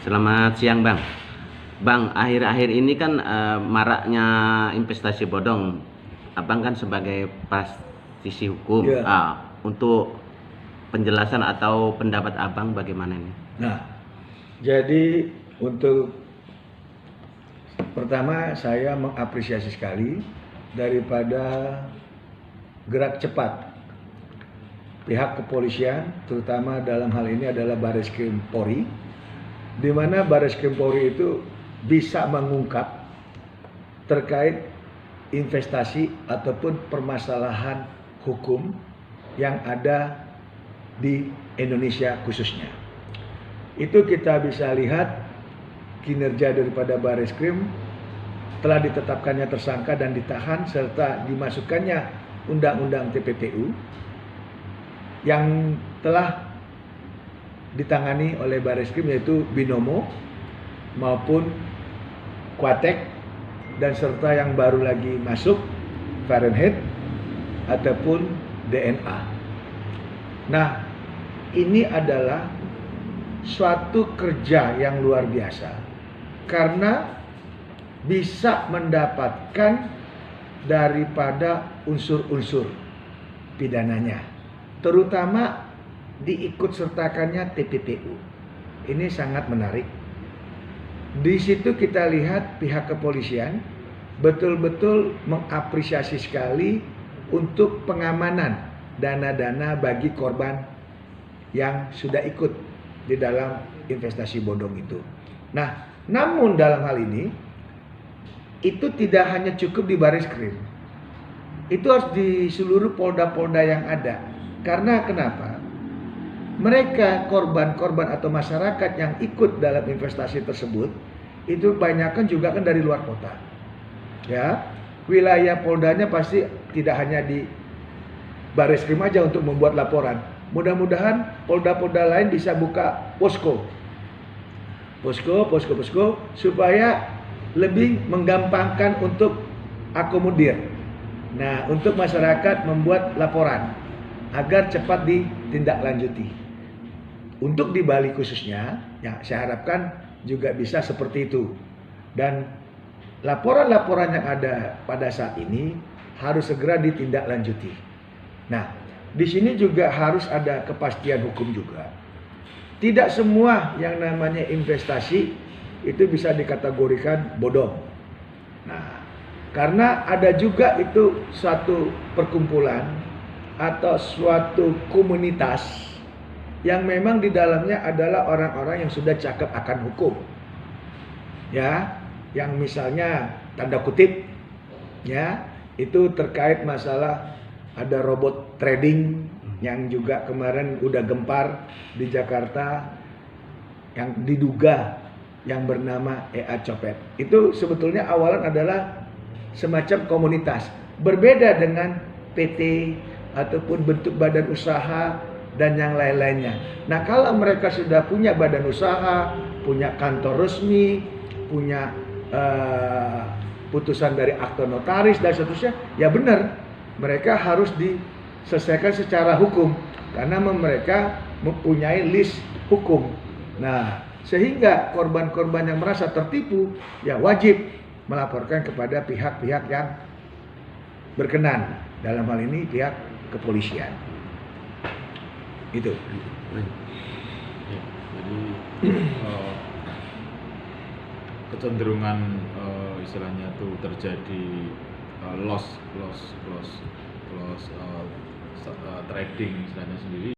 Selamat siang, Bang. Bang, akhir-akhir ini kan maraknya investasi bodong. Abang kan sebagai praktisi hukum. Ya. Untuk penjelasan atau pendapat Abang bagaimana ini? Nah, jadi untuk pertama saya mengapresiasi sekali daripada gerak cepat pihak kepolisian, terutama dalam hal ini adalah Barreskrim Polri, di mana Barreskrim Polri itu bisa mengungkap terkait investasi ataupun permasalahan hukum yang ada di Indonesia khususnya. Itu kita bisa lihat kinerja daripada Barreskrim telah ditetapkannya tersangka dan ditahan serta dimasukkannya Undang-Undang TPPU yang telah ditangani oleh Barreskrim, yaitu Binomo maupun Kuatek, dan serta yang baru lagi masuk Fahrenheit ataupun DNA. Nah, ini adalah suatu kerja yang luar biasa karena bisa mendapatkan daripada unsur-unsur pidananya, terutama diikut sertakannya TPPU. Ini sangat menarik. Di situ kita lihat pihak kepolisian betul-betul mengapresiasi sekali untuk pengamanan dana-dana bagi korban yang sudah ikut di dalam investasi bodong itu. Nah, namun dalam hal ini itu tidak hanya cukup di Barreskrim. Itu harus di seluruh polda-polda yang ada. Karena kenapa? Mereka korban-korban atau masyarakat yang ikut dalam investasi tersebut itu kebanyakan juga kan dari luar kota. Ya, wilayah poldanya pasti tidak hanya di Barreskrim aja untuk membuat laporan. Mudah-mudahan polda-polda lain bisa buka posko supaya lebih menggampangkan untuk akomodir. Nah, untuk masyarakat membuat laporan agar cepat ditindaklanjuti. Untuk di Bali khususnya, ya saya harapkan juga bisa seperti itu. Dan laporan-laporan yang ada pada saat ini harus segera ditindaklanjuti. Nah, di sini juga harus ada kepastian hukum juga. Tidak semua yang namanya investasi itu bisa dikategorikan bodong. Nah, karena ada juga itu suatu perkumpulan atau suatu komunitas yang memang di dalamnya adalah orang-orang yang sudah cakap akan hukum. Ya, yang misalnya tanda kutip ya, itu terkait masalah ada robot trading yang juga kemarin udah gempar di Jakarta yang diduga yang bernama EA Copet. Itu sebetulnya awalan adalah semacam komunitas, berbeda dengan PT ataupun bentuk badan usaha dan yang lain-lainnya. Nah, kalau mereka sudah punya badan usaha, punya kantor resmi, punya putusan dari akte notaris dan seterusnya, ya benar, mereka harus diselesaikan secara hukum karena mereka mempunyai list hukum. Nah, sehingga korban-korban yang merasa tertipu ya wajib melaporkan kepada pihak-pihak yang berkenan, dalam hal ini pihak kepolisian. Itu. Ya, jadi kecenderungan istilahnya tuh terjadi loss trading istilahnya sendiri.